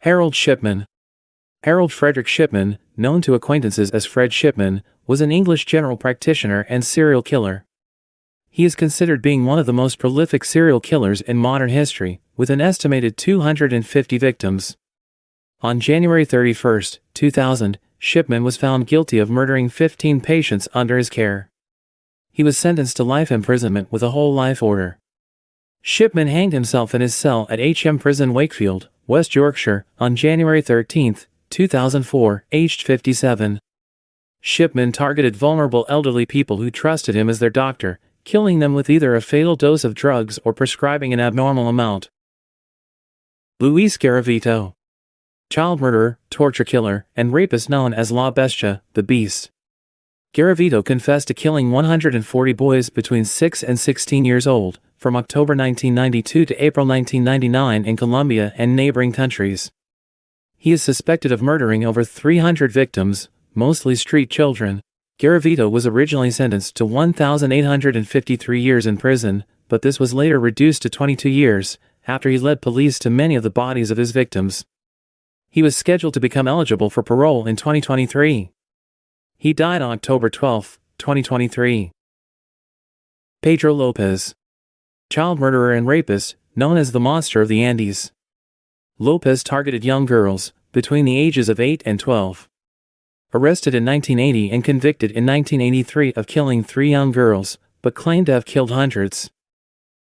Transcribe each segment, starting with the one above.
Harold Shipman. Harold Frederick Shipman, known to acquaintances as Fred Shipman, was an English general practitioner and serial killer. He is considered being one of the most prolific serial killers in modern history, with an estimated 250 victims. On January 31, 2000, Shipman was found guilty of murdering 15 patients under his care. He was sentenced to life imprisonment with a whole life order. Shipman hanged himself in his cell at HM Prison Wakefield, West Yorkshire, on January 13, 2004, aged 57. Shipman targeted vulnerable elderly people who trusted him as their doctor, killing them with either a fatal dose of drugs or prescribing an abnormal amount. Luis Garavito. Child murderer, torture killer, and rapist known as La Bestia, the Beast. Garavito confessed to killing 140 boys between 6 and 16 years old, from October 1992 to April 1999 in Colombia and neighboring countries. He is suspected of murdering over 300 victims, mostly street children. Garavito was originally sentenced to 1,853 years in prison, but this was later reduced to 22 years, after he led police to many of the bodies of his victims. He was scheduled to become eligible for parole in 2023. He died on October 12, 2023. Pedro Lopez. Child murderer and rapist, known as the Monster of the Andes. Lopez targeted young girls, between the ages of 8 and 12. Arrested in 1980 and convicted in 1983 of killing 3 young girls, but claimed to have killed hundreds.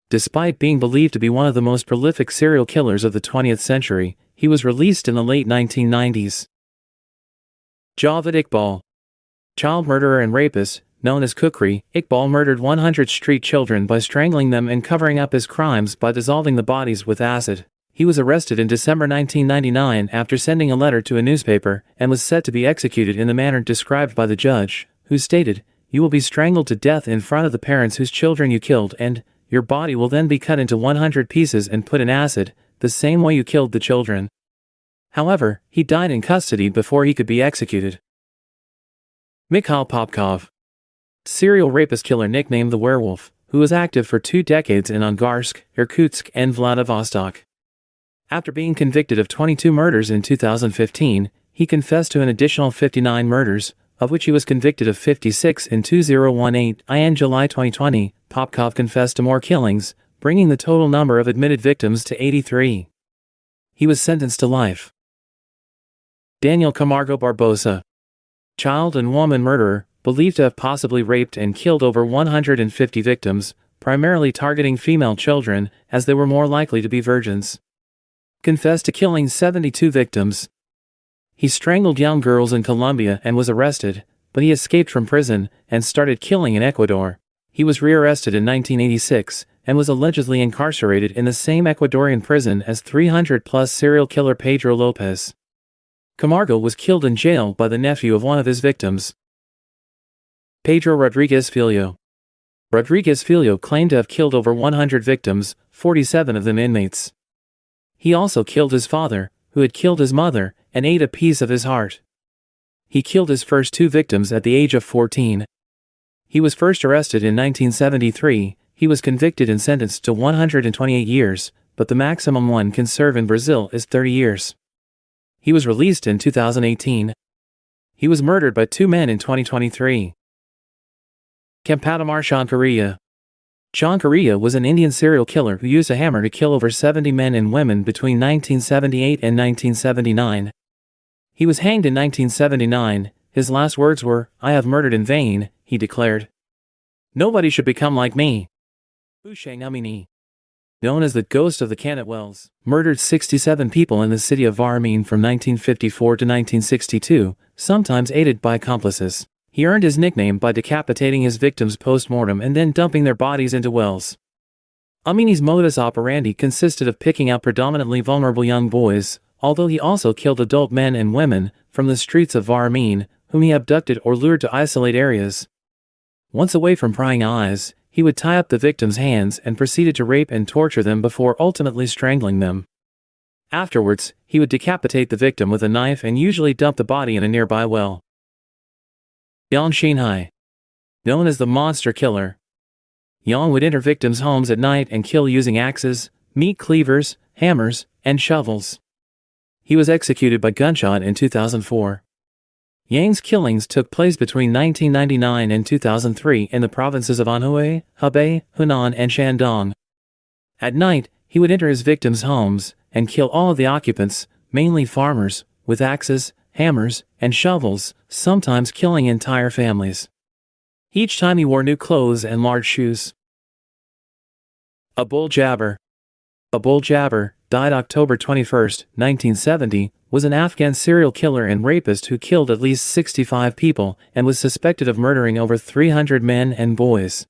Despite being believed to be one of the most prolific serial killers of the 20th century, he was released in the late 1990s. Javed Iqbal. Child murderer and rapist, known as Kukri, Iqbal murdered 100 street children by strangling them and covering up his crimes by dissolving the bodies with acid. He was arrested in December 1999 after sending a letter to a newspaper and was set to be executed in the manner described by the judge, who stated, "You will be strangled to death in front of the parents whose children you killed, and your body will then be cut into 100 pieces and put in acid, the same way you killed the children." However, he died in custody before he could be executed. Mikhail Popkov. Serial rapist killer nicknamed the Werewolf, who was active for 2 decades in Angarsk, Irkutsk, and Vladivostok. After being convicted of 22 murders in 2015, he confessed to an additional 59 murders, of which he was convicted of 56 in 2018. In July 2020, Popkov confessed to more killings, bringing the total number of admitted victims to 83. He was sentenced to life. Daniel Camargo Barbosa. Child and woman murderer, believed to have possibly raped and killed over 150 victims, primarily targeting female children, as they were more likely to be virgins. Confessed to killing 72 victims. He strangled young girls in Colombia and was arrested, but he escaped from prison and started killing in Ecuador. He was rearrested in 1986 and was allegedly incarcerated in the same Ecuadorian prison as 300-plus serial killer Pedro Lopez. Camargo was killed in jail by the nephew of one of his victims. Pedro Rodrigues Filho. Rodrigues Filho claimed to have killed over 100 victims, 47 of them inmates. He also killed his father, who had killed his mother, and ate a piece of his heart. He killed his first 2 victims at the age of 14. He was first arrested in 1973, he was convicted and sentenced to 128 years, but the maximum one can serve in Brazil is 30 years. He was released in 2018. He was murdered by 2 men in 2023. Kampatimar Shankariya. Shankariya was an Indian serial killer who used a hammer to kill over 70 men and women between 1978 and 1979. He was hanged in 1979. His last words were, "I have murdered in vain," he declared. "Nobody should become like me." Hooshang Amini, known as the Ghost of the Cannet Wells, murdered 67 people in the city of Varmine from 1954 to 1962, sometimes aided by accomplices. He earned his nickname by decapitating his victims post-mortem and then dumping their bodies into wells. Amini's modus operandi consisted of picking out predominantly vulnerable young boys, although he also killed adult men and women, from the streets of Varmine, whom he abducted or lured to isolate areas. Once away from prying eyes, he would tie up the victims' hands and proceeded to rape and torture them before ultimately strangling them. Afterwards, he would decapitate the victim with a knife and usually dump the body in a nearby well. Xinhai. Known as the Monster Killer. Yang would enter victims' homes at night and kill using axes, meat cleavers, hammers, and shovels. He was executed by gunshot in 2004. Yang's killings took place between 1999 and 2003 in the provinces of Anhui, Hebei, Hunan, and Shandong. At night, he would enter his victims' homes and kill all of the occupants, mainly farmers, with axes, hammers, and shovels, sometimes killing entire families. Each time he wore new clothes and large shoes. Abul Djabar. Abul Djabar died October 21, 1970, was an Afghan serial killer and rapist who killed at least 65 people and was suspected of murdering over 300 men and boys.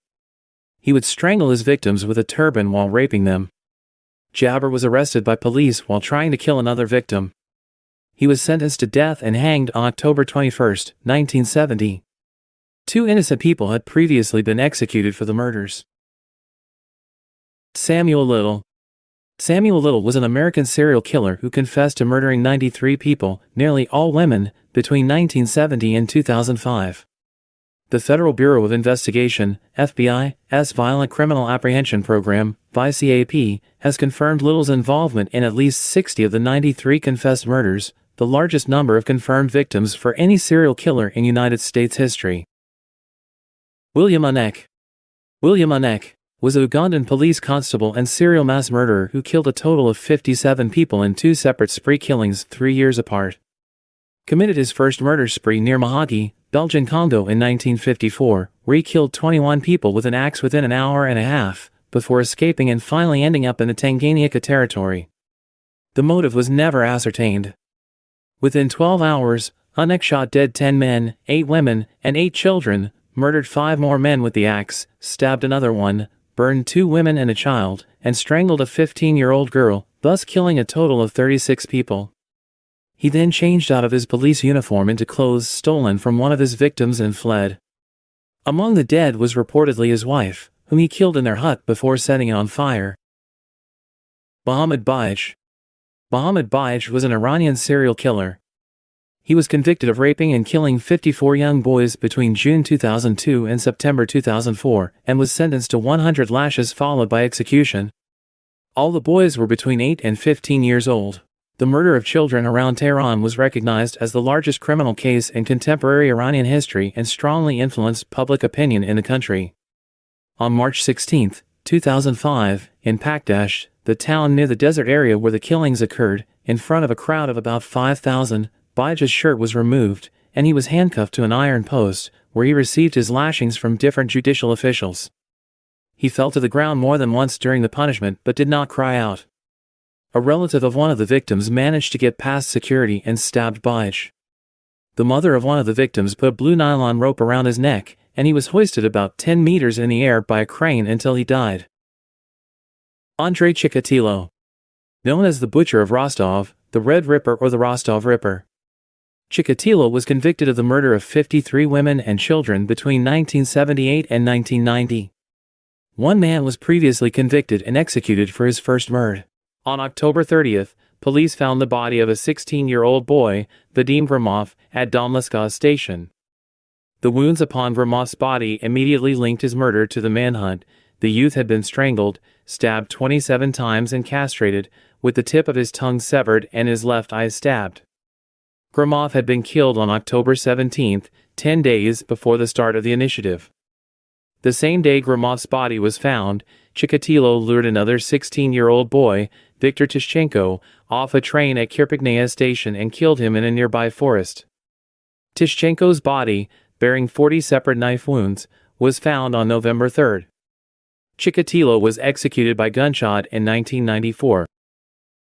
He would strangle his victims with a turban while raping them. Djabar was arrested by police while trying to kill another victim. He was sentenced to death and hanged on October 21, 1970. 2 innocent people had previously been executed for the murders. Samuel Little. Samuel Little was an American serial killer who confessed to murdering 93 people, nearly all women, between 1970 and 2005. The Federal Bureau of Investigation, FBI's Violent Criminal Apprehension Program, VCAP, has confirmed Little's involvement in at least 60 of the 93 confessed murders, the largest number of confirmed victims for any serial killer in United States history. William Unek. William Unek was a Ugandan police constable and serial mass murderer who killed a total of 57 people in 2 separate spree killings 3 years apart. Committed his first murder spree near Mahagi, Belgian Congo in 1954, where he killed 21 people with an axe within an hour and a half, before escaping and finally ending up in the Tanganyika territory. The motive was never ascertained. Within 12 hours, Unek shot dead 10 men, 8 women, and 8 children, murdered 5 more men with the axe, stabbed another one, burned 2 women and a child, and strangled a 15-year-old girl, thus killing a total of 36 people. He then changed out of his police uniform into clothes stolen from one of his victims and fled. Among the dead was reportedly his wife, whom he killed in their hut before setting it on fire. Mohammed Bijeh. Mohammed Bijeh was an Iranian serial killer. He was convicted of raping and killing 54 young boys between June 2002 and September 2004, and was sentenced to 100 lashes followed by execution. All the boys were between 8 and 15 years old. The murder of children around Tehran was recognized as the largest criminal case in contemporary Iranian history and strongly influenced public opinion in the country. On March 16, 2005, in Pakdash, the town near the desert area where the killings occurred, in front of a crowd of about 5,000, Bijeh's shirt was removed, and he was handcuffed to an iron post, where he received his lashings from different judicial officials. He fell to the ground more than once during the punishment but did not cry out. A relative of one of the victims managed to get past security and stabbed Bijeh. The mother of one of the victims put a blue nylon rope around his neck, and he was hoisted about 10 meters in the air by a crane until he died. Andrei Chikatilo. Known as the Butcher of Rostov, the Red Ripper or the Rostov Ripper. Chikatilo was convicted of the murder of 53 women and children between 1978 and 1990. One man was previously convicted and executed for his first murder. On October 30th, police found the body of a 16-year-old boy, Vadim Gromov, at Domleska station. The wounds upon Gromov's body immediately linked his murder to the manhunt. The youth had been strangled, stabbed 27 times and castrated, with the tip of his tongue severed and his left eye stabbed. Gromov had been killed on October 17, 10 days before the start of the initiative. The same day Gromov's body was found, Chikatilo lured another 16-year-old boy, Viktor Tishchenko, off a train at Kirpiknaya station and killed him in a nearby forest. Tishchenko's body, bearing 40 separate knife wounds, was found on November 3. Chikatilo was executed by gunshot in 1994.